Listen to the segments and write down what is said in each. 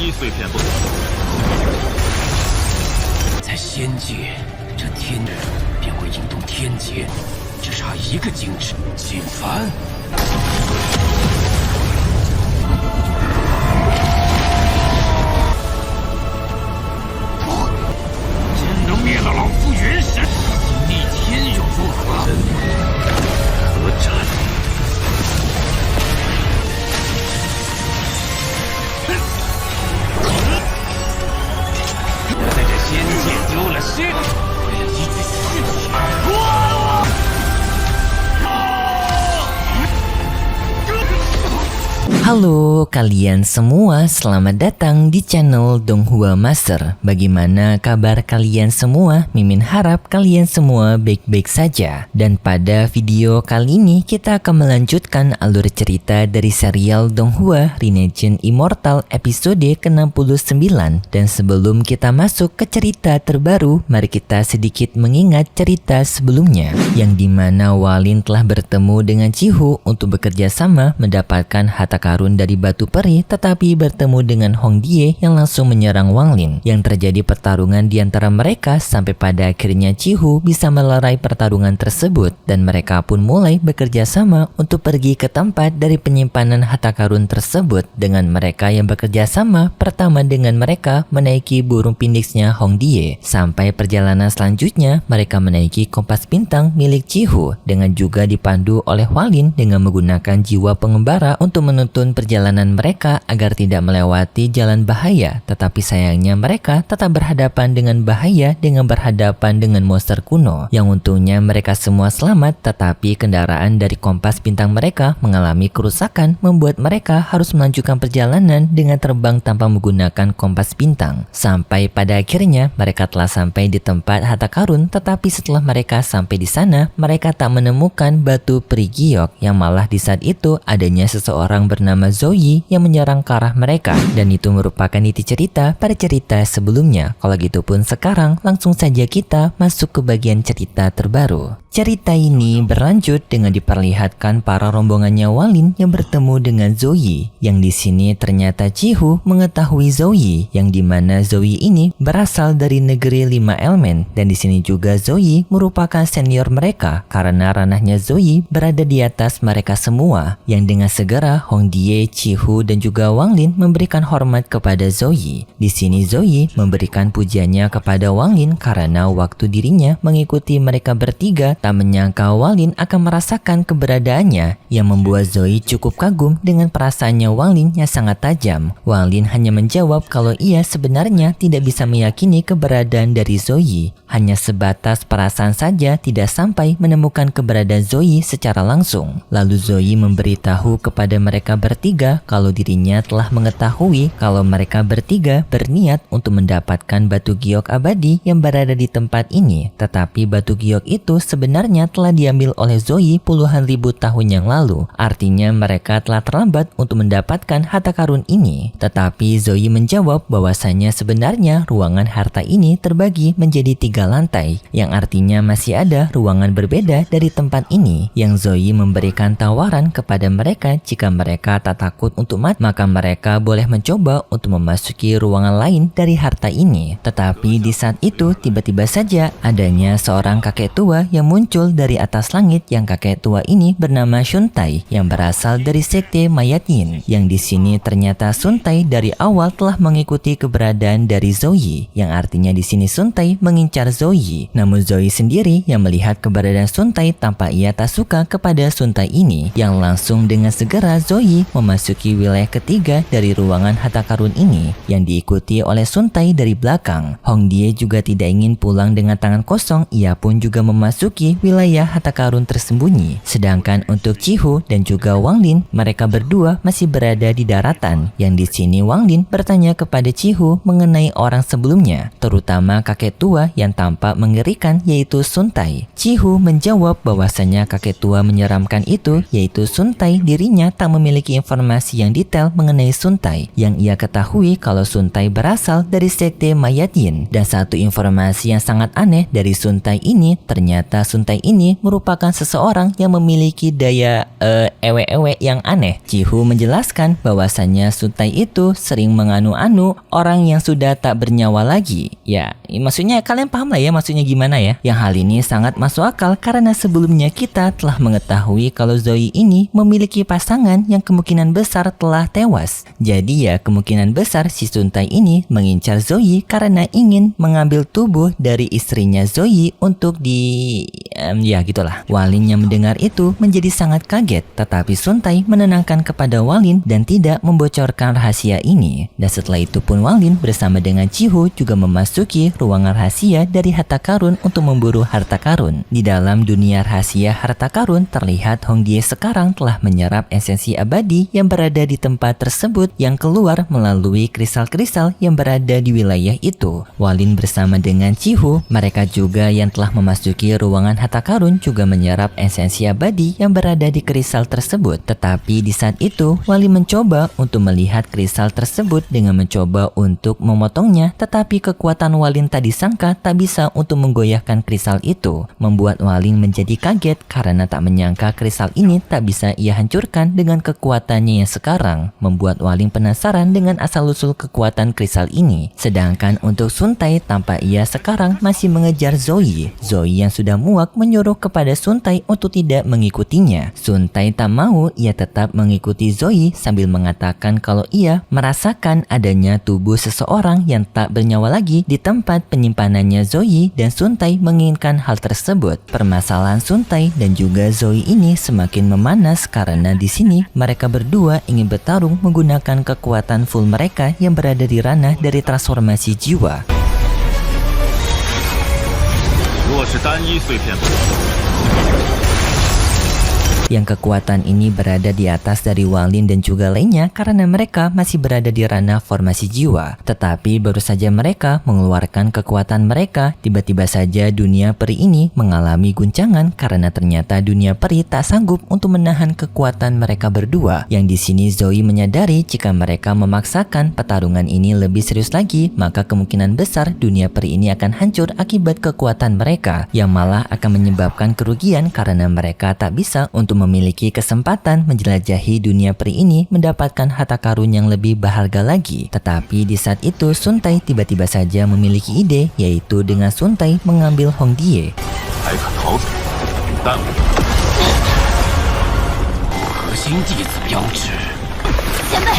一碎片不得。在仙界，这天人便会引动天劫，只差一个精致。锦凡，真能灭了老夫元神，逆天又如何？何战？我在这仙界丢了身，为了一具尸体。Halo kalian semua, selamat datang di channel Donghua Master. Bagaimana kabar kalian semua? Mimin harap kalian semua baik-baik saja. Dan pada video kali ini kita akan melanjutkan alur cerita dari serial Donghua Renegade Immortal episode ke-69. Dan sebelum kita masuk ke cerita terbaru, mari kita sedikit mengingat cerita sebelumnya, yang dimana Walin telah bertemu dengan Chihu untuk bekerja sama mendapatkan harta karun dari batu peri, tetapi bertemu dengan Hong Die yang langsung menyerang Wang Lin. Yang terjadi pertarungan di antara mereka sampai pada akhirnya Chihu bisa melerai pertarungan tersebut, dan mereka pun mulai bekerja sama untuk pergi ke tempat dari penyimpanan harta karun tersebut. Dengan mereka yang bekerja sama, pertama dengan mereka menaiki burung phoenixnya Hong Die. Sampai perjalanan selanjutnya mereka menaiki kompas bintang milik Chihu, dengan juga dipandu oleh Walin dengan menggunakan jiwa pengembara untuk menuntun perjalanan mereka agar tidak melewati jalan bahaya. Tetapi sayangnya mereka tetap berhadapan dengan bahaya dengan berhadapan dengan monster kuno. Yang untungnya mereka semua selamat, tetapi kendaraan dari kompas bintang mereka mengalami kerusakan, membuat mereka harus melanjutkan perjalanan dengan terbang tanpa menggunakan kompas bintang. Sampai pada akhirnya mereka telah sampai di tempat harta karun, tetapi setelah mereka sampai di sana mereka tak menemukan batu peri giok, yang malah di saat itu adanya seseorang bernama Zoe yang menyerang ke arah mereka, dan itu merupakan inti cerita pada cerita sebelumnya. Kalau gitu pun sekarang langsung saja kita masuk ke bagian cerita terbaru. Cerita ini berlanjut dengan diperlihatkan para rombongannya Walin yang bertemu dengan Zoe, yang di sini ternyata Chihu mengetahui Zoe, yang dimana Zoe ini berasal dari negeri 5 elemen, dan di sini juga Zoe merupakan senior mereka karena ranahnya Zoe berada di atas mereka semua. Yang dengan segera Hong Die, Chihu dan juga Wang Lin memberikan hormat kepada Zoe. Di sini Zoe memberikan pujiannya kepada Wang Lin karena waktu dirinya mengikuti mereka bertiga tak menyangka Wang Lin akan merasakan keberadaannya, yang membuat Zoe cukup kagum dengan perasaannya Wang Lin yang sangat tajam. Wang Lin hanya menjawab kalau ia sebenarnya tidak bisa meyakini keberadaan dari Zoe, hanya sebatas perasaan saja, tidak sampai menemukan keberadaan Zoe secara langsung. Lalu Zoe memberitahu kepada mereka bertiga kalau dirinya telah mengetahui kalau mereka bertiga berniat untuk mendapatkan batu giok abadi yang berada di tempat ini, tetapi batu giok itu sebenarnya telah diambil oleh Zoe puluhan ribu tahun yang lalu. Artinya mereka telah terlambat untuk mendapatkan harta karun ini. Tetapi Zoe menjawab bahwasanya sebenarnya ruangan harta ini terbagi menjadi 3 lantai, yang artinya masih ada ruangan berbeda dari tempat ini. Yang Zoe memberikan tawaran kepada mereka jika mereka tak takut untuk mati, maka mereka boleh mencoba untuk memasuki ruangan lain dari harta ini. Tetapi di saat itu tiba-tiba saja adanya seorang kakek tua yang muncul dari atas langit, yang kakek tua ini bernama Shuntai yang berasal dari sekte Mayat Yin. Yang di sini ternyata Shuntai dari awal telah mengikuti keberadaan dari Zoe, yang artinya di sini Shuntai mengincar Zoe. Namun Zoe sendiri yang melihat keberadaan Shuntai tanpa ia tak suka kepada Shuntai ini, yang langsung dengan segera Zoe memasuki wilayah ketiga dari ruangan harta karun ini, yang diikuti oleh Shuntai dari belakang. Hong Die juga tidak ingin pulang dengan tangan kosong, ia pun juga memasuki wilayah harta karun tersembunyi. Sedangkan untuk Chihu dan juga Wang Lin, mereka berdua masih berada di daratan. Yang di sini Wang Lin bertanya kepada Chihu mengenai orang sebelumnya, terutama kakek tua yang tampak mengerikan yaitu Shuntai. Chihu menjawab bahwasanya kakek tua menyeramkan itu yaitu Shuntai dirinya tak memiliki informasi yang detail mengenai Shuntai. Yang ia ketahui kalau Shuntai berasal dari sekte Mayat Yin. Dan satu informasi yang sangat aneh dari Shuntai ini, ternyata Shuntai Suntai ini merupakan seseorang yang memiliki daya ewe-ewe yang aneh. Cihu menjelaskan bahwasannya Suntai itu sering menganu-anu orang yang sudah tak bernyawa lagi. Ya, maksudnya kalian paham lah ya maksudnya gimana ya. Yang hal ini sangat masuk akal karena sebelumnya kita telah mengetahui kalau Zoe ini memiliki pasangan yang kemungkinan besar telah tewas. Jadi ya kemungkinan besar si Suntai ini mengincar Zoe karena ingin mengambil tubuh dari istrinya Zoe untuk ya gitulah. Walin yang mendengar itu menjadi sangat kaget, tetapi Suntai menenangkan kepada Walin dan tidak membocorkan rahasia ini. Dan setelah itu pun Walin bersama dengan Cihu juga memasuki ruangan rahasia dari harta karun untuk memburu harta karun. Di dalam dunia rahasia harta karun terlihat Hongdie sekarang telah menyerap esensi abadi yang berada di tempat tersebut yang keluar melalui kristal-kristal yang berada di wilayah itu. Walin bersama dengan Cihu, mereka juga yang telah memasuki ruangan harta karun juga menyerap esensi abadi yang berada di kristal tersebut. Tetapi di saat itu Walin mencoba untuk melihat kristal tersebut dengan mencoba untuk memotongnya, tetapi kekuatan Walin tak disangka tak bisa untuk menggoyahkan kristal itu, membuat Walin menjadi kaget karena tak menyangka kristal ini tak bisa ia hancurkan dengan kekuatannya yang sekarang, membuat Walin penasaran dengan asal-usul kekuatan kristal ini. Sedangkan untuk Suntai tampak ia sekarang masih mengejar Zoe. Zoe yang sudah muak menyuruh kepada Suntai untuk tidak mengikutinya. Suntai tak mau, ia tetap mengikuti Zoe sambil mengatakan kalau ia merasakan adanya tubuh seseorang yang tak bernyawa lagi di tempat penyimpanannya Zoe dan Suntai menginginkan hal tersebut. Permasalahan Suntai dan juga Zoe ini semakin memanas karena di sini mereka berdua ingin bertarung menggunakan kekuatan full mereka yang berada di ranah dari transformasi jiwa. 若是单一碎片。 Yang kekuatan ini berada di atas dari Walin dan juga lainnya karena mereka masih berada di ranah formasi jiwa. Tetapi baru saja mereka mengeluarkan kekuatan mereka, tiba-tiba saja dunia peri ini mengalami guncangan karena ternyata dunia peri tak sanggup untuk menahan kekuatan mereka berdua. Yang di sini Zoe menyadari jika mereka memaksakan pertarungan ini lebih serius lagi, maka kemungkinan besar dunia peri ini akan hancur akibat kekuatan mereka, yang malah akan menyebabkan kerugian karena mereka tak bisa untuk memiliki kesempatan menjelajahi dunia peri ini mendapatkan harta karun yang lebih berharga lagi. Tetapi di saat itu Suntai tiba-tiba saja memiliki ide, yaitu dengan Suntai mengambil Hongdie. 还可逃走，但我核心弟子标志。前辈，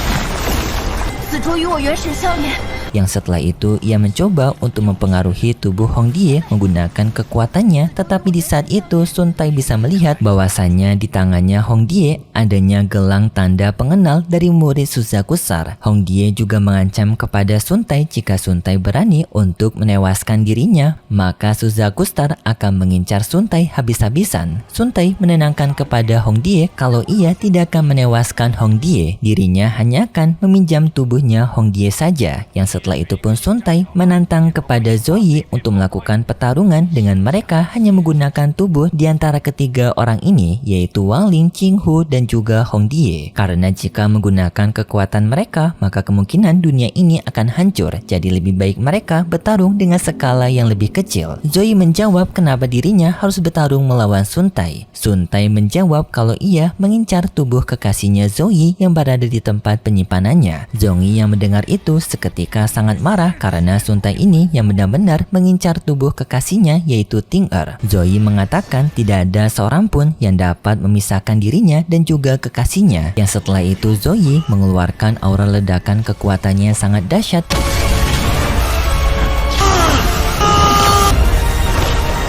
此镯与我元神相连。 Yang setelah itu ia mencoba untuk mempengaruhi tubuh Hongdie menggunakan kekuatannya, tetapi di saat itu Suntai bisa melihat bahwasannya di tangannya Hongdie adanya gelang tanda pengenal dari murid Suzakusar. Hongdie juga mengancam kepada Suntai jika Suntai berani untuk menewaskan dirinya, maka Suzakusar akan mengincar Suntai habis-habisan. Suntai menenangkan kepada Hongdie kalau ia tidak akan menewaskan Hongdie, dirinya hanya akan meminjam tubuhnya Hongdie saja. Yang setelah itu pun Suntai menantang kepada Zoe untuk melakukan pertarungan dengan mereka hanya menggunakan tubuh di antara ketiga orang ini, yaitu Walin, Qinghu, dan juga Hongdie. Karena jika menggunakan kekuatan mereka, maka kemungkinan dunia ini akan hancur, jadi lebih baik mereka bertarung dengan skala yang lebih kecil. Zoe menjawab kenapa dirinya harus bertarung melawan Suntai. Suntai menjawab kalau ia mengincar tubuh kekasihnya Zoe yang berada di tempat penyimpanannya. Zoe yang mendengar itu seketika sangat marah karena Suntai ini yang benar-benar mengincar tubuh kekasihnya, yaitu Ting-er. Zoe mengatakan tidak ada seorang pun yang dapat memisahkan dirinya dan juga kekasihnya. Yang setelah itu Zoe mengeluarkan aura ledakan kekuatannya yang sangat dahsyat,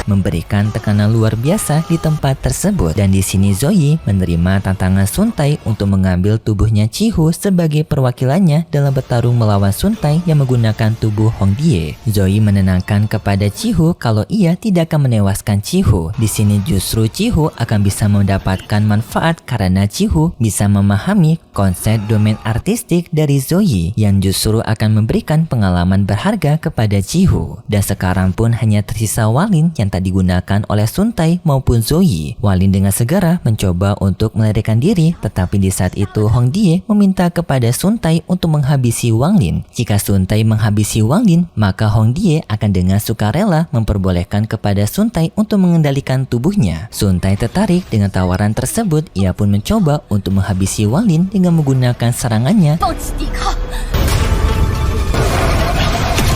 memberikan tekanan luar biasa di tempat tersebut. Dan di sini Zoe menerima tantangan Suntai untuk mengambil tubuhnya Cihu sebagai perwakilannya dalam bertarung melawan Suntai yang menggunakan tubuh Hongdie. Zoe menenangkan kepada Cihu kalau ia tidak akan menewaskan Cihu. Di sini justru Cihu akan bisa mendapatkan manfaat karena Cihu bisa memahami konsep domain artistik dari Zoe yang justru akan memberikan pengalaman berharga kepada Cihu. Dan sekarang pun hanya tersisa Walin yang tak tak digunakan oleh Sun Tai maupun Zoe. Walin dengan segera mencoba untuk melarikan diri, tetapi di saat itu Hong Die meminta kepada Sun Tai untuk menghabisi Wang Lin. Jika Sun Tai menghabisi Wang Lin, maka Hong Die akan dengan sukarela memperbolehkan kepada Sun Tai untuk mengendalikan tubuhnya. Sun Tai tertarik dengan tawaran tersebut. Ia pun mencoba untuk menghabisi Wang Lin dengan menggunakan serangannya. 放弃抵抗。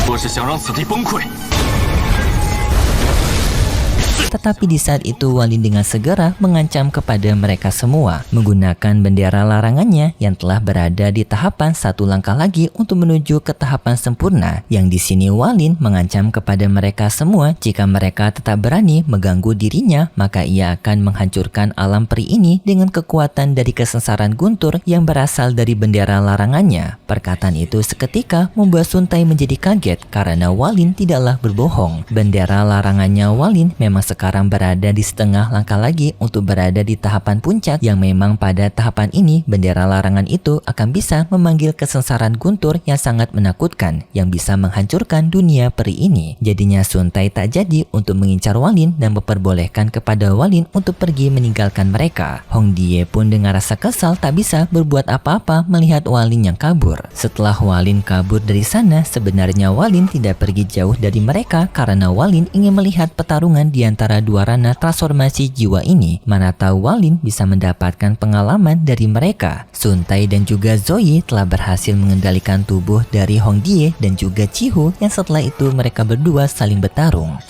我是想让此地崩溃。 Tetapi di saat itu Wang Lin dengan segera mengancam kepada mereka semua menggunakan bendera larangannya yang telah berada di tahapan satu langkah lagi untuk menuju ke tahapan sempurna. Yang di sini Wang Lin mengancam kepada mereka semua jika mereka tetap berani mengganggu dirinya, maka ia akan menghancurkan alam peri ini dengan kekuatan dari kesengsaraan guntur yang berasal dari bendera larangannya. Perkataan itu seketika membuat Sun Tai menjadi kaget karena Wang Lin tidaklah berbohong. Bendera larangannya Wang Lin memang sekarang berada di setengah langkah lagi untuk berada di tahapan puncak, yang memang pada tahapan ini bendera larangan itu akan bisa memanggil kesengsaraan guntur yang sangat menakutkan yang bisa menghancurkan dunia peri ini. Jadinya Sun Tai tak jadi untuk mengincar Wang Lin dan memperbolehkan kepada Wang Lin untuk pergi meninggalkan mereka. Hong Die pun dengan rasa kesal tak bisa berbuat apa-apa melihat Wang Lin yang kabur. Setelah Wang Lin kabur dari sana, sebenarnya Wang Lin tidak pergi jauh dari mereka karena Wang Lin ingin melihat pertarungan di antara dua ranah transformasi jiwa ini. Mana tahu Wang Lin bisa mendapatkan pengalaman dari mereka. Sun Tai dan juga Zoe telah berhasil mengendalikan tubuh dari Hong Die dan juga Chihu, yang setelah itu mereka berdua saling bertarung.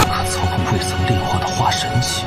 可操控未曾炼化的化神血。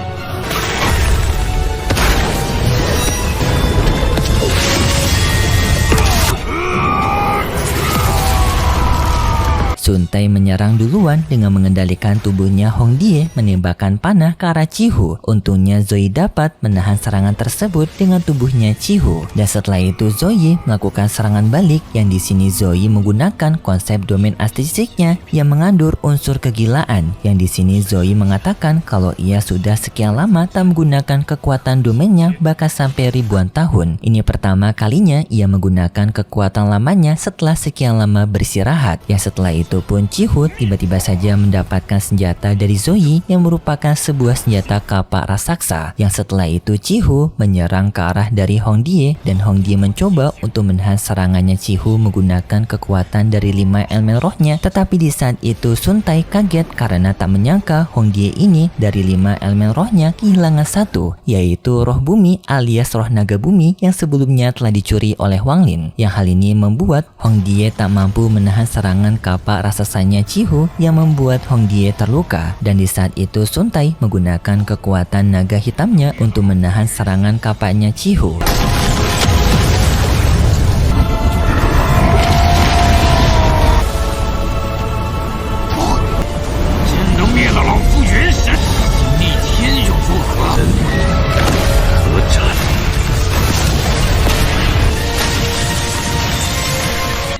Sun Tai menyerang duluan dengan mengendalikan tubuhnya Hong Die menembakkan panah ke arah Chihu. Untungnya Zoe dapat menahan serangan tersebut dengan tubuhnya Chihu. Dan setelah itu Zoe melakukan serangan balik, yang di sini Zoe menggunakan konsep domain estetiknya yang mengandung unsur kegilaan. Yang di sini Zoe mengatakan kalau ia sudah sekian lama tak menggunakan kekuatan domainnya, bahkan sampai ribuan tahun. Ini pertama kalinya ia menggunakan kekuatan lamanya setelah sekian lama beristirahat. Yang setelah itu pun Chihu tiba-tiba saja mendapatkan senjata dari Zoe yang merupakan sebuah senjata kapak raksasa. Yang setelah itu Chihu menyerang ke arah dari Hong Die dan Hong Die mencoba untuk menahan serangannya Chihu menggunakan kekuatan dari 5 elemen rohnya. Tetapi di saat itu Sun Tai kaget karena tak menyangka Hong Die ini dari 5 elemen rohnya kehilangan satu, yaitu roh bumi alias roh naga bumi yang sebelumnya telah dicuri oleh Wang Lin. Yang hal ini membuat Hong Die tak mampu menahan serangan kapak raksasanya Chihu yang membuat Hong Die terluka. Dan di saat itu Sun Tai menggunakan kekuatan naga hitamnya untuk menahan serangan kapaknya Chihu.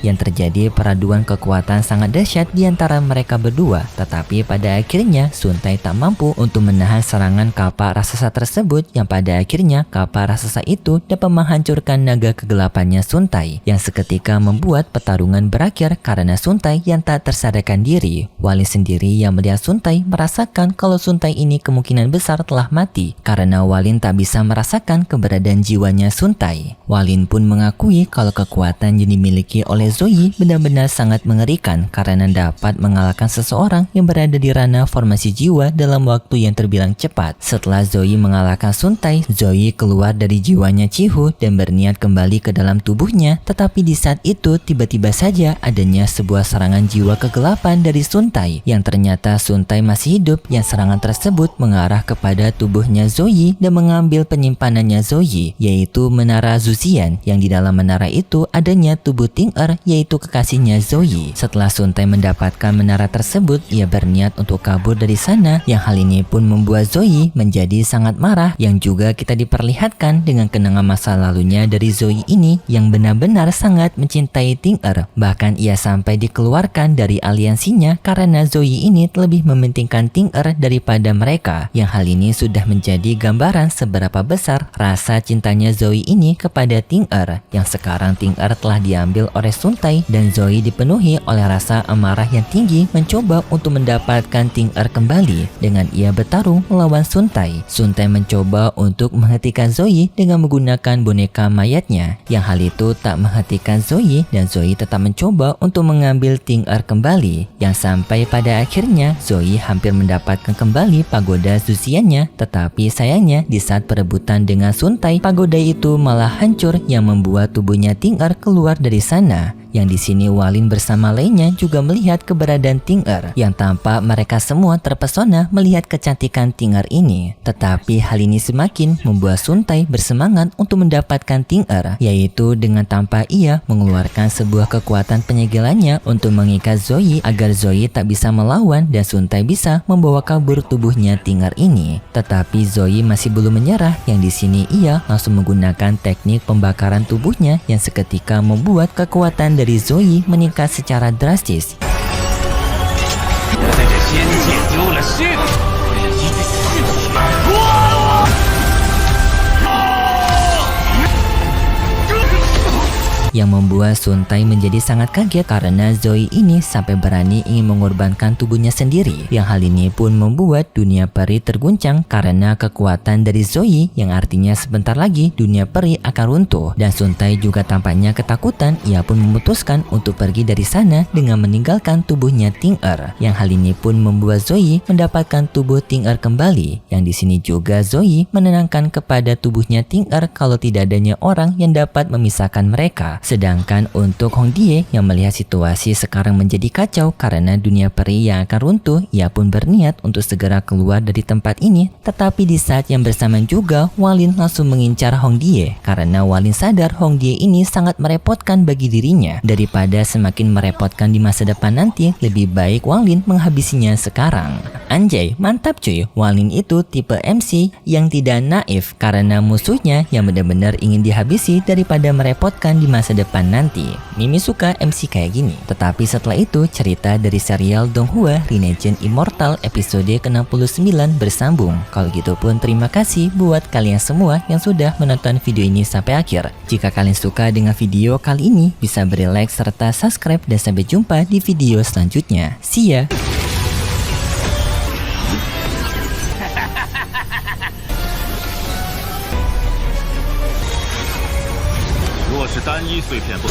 Yang terjadi peraduan kekuatan sangat dahsyat di antara mereka berdua, tetapi pada akhirnya Sun Tai tak mampu untuk menahan serangan kapak raksasa tersebut, yang pada akhirnya kapak raksasa itu dapat menghancurkan naga kegelapannya Sun Tai, yang seketika membuat pertarungan berakhir karena Sun Tai yang tak tersadarkan diri. Wang Lin sendiri yang melihat Sun Tai merasakan kalau Sun Tai ini kemungkinan besar telah mati karena Wang Lin tak bisa merasakan keberadaan jiwanya Sun Tai. Wang Lin pun mengakui kalau kekuatan yang dimiliki oleh Zoe benar-benar sangat mengerikan karena dapat mengalahkan seseorang yang berada di ranah formasi jiwa dalam waktu yang terbilang cepat. Setelah Zoe mengalahkan Sun Tai, Zoe keluar dari jiwanya Chihu dan berniat kembali ke dalam tubuhnya. Tetapi di saat itu tiba-tiba saja adanya sebuah serangan jiwa kegelapan dari Sun Tai, yang ternyata Sun Tai masih hidup. Yang serangan tersebut mengarah kepada tubuhnya Zoe dan mengambil penyimpanannya Zoe, yaitu Menara Zuzian, yang di dalam menara itu adanya tubuh Ting Er, yaitu kekasihnya Zoe. Setelah Sun Tai mendapatkan menara tersebut, ia berniat untuk kabur dari sana. Yang hal ini pun membuat Zoe menjadi sangat marah, yang juga kita diperlihatkan dengan kenangan masa lalunya dari Zoe ini yang benar-benar sangat mencintai Ting Er. Bahkan ia sampai dikeluarkan dari aliansinya karena Zoe ini lebih mementingkan Ting Er daripada mereka. Yang hal ini sudah menjadi gambaran seberapa besar rasa cintanya Zoe ini kepada Ting Er, yang sekarang Ting Er telah diambil oleh Sun Tai dan Zoe dipenuhi oleh rasa amarah yang tinggi mencoba untuk mendapatkan Ting Er kembali dengan ia bertarung melawan Sun Tai. Sun Tai mencoba untuk menghentikan Zoe dengan menggunakan boneka mayatnya, yang hal itu tak menghentikan Zoe dan Zoe tetap mencoba untuk mengambil Ting Er kembali, yang sampai pada akhirnya Zoe hampir mendapatkan kembali pagoda Zuxiannya, tetapi sayangnya di saat perebutan dengan Sun Tai, pagoda itu malah hancur yang membuat tubuhnya Ting Er keluar dari sana. Yang di sini Walin bersama lainnya juga melihat keberadaan Ting Er, yang tampak mereka semua terpesona melihat kecantikan Ting Er ini. Tetapi hal ini semakin membuat Sun Tai bersemangat untuk mendapatkan Ting Er, yaitu dengan tanpa ia mengeluarkan sebuah kekuatan penyegelannya untuk mengikat Zoe agar Zoe tak bisa melawan dan Sun Tai bisa membawa kabur tubuhnya Ting Er ini. Tetapi Zoe masih belum menyerah, yang di sini ia langsung menggunakan teknik pembakaran tubuhnya yang seketika membuat kekuatan dari Zoe meningkat secara drastis. 在这仙界丢了血，为了一个尸体而yang membuat Sun Tai menjadi sangat kaget karena Zoe ini sampai berani ingin mengorbankan tubuhnya sendiri. Yang hal ini pun membuat dunia peri terguncang karena kekuatan dari Zoe, yang artinya sebentar lagi dunia peri akan runtuh. Dan Sun Tai juga tampaknya ketakutan, ia pun memutuskan untuk pergi dari sana dengan meninggalkan tubuhnya Ting Er. Yang hal ini pun membuat Zoe mendapatkan tubuh Ting Er kembali. Yang di sini juga Zoe menenangkan kepada tubuhnya Ting Er kalau tidak adanya orang yang dapat memisahkan mereka. Sedangkan untuk Hong Die yang melihat situasi sekarang menjadi kacau karena dunia peri yang akan runtuh, ia pun berniat untuk segera keluar dari tempat ini. Tetapi di saat yang bersamaan juga Walin langsung mengincar Hong Die karena Walin sadar Hong Die ini sangat merepotkan bagi dirinya. Daripada semakin merepotkan di masa depan nanti, lebih baik Walin menghabisinya sekarang. Anjay, mantap cuy. Walin itu tipe MC yang tidak naif karena musuhnya yang benar-benar ingin dihabisi daripada merepotkan di masa depan nanti. Mimi suka MC kayak gini. Tetapi setelah itu cerita dari serial Donghua Renegade Immortal episode ke-69 bersambung. Kalau gitu pun terima kasih buat kalian semua yang sudah menonton video ini sampai akhir. Jika kalian suka dengan video kali ini, bisa beri like serta subscribe dan sampai jumpa di video selanjutnya. See ya! 若是单一碎片不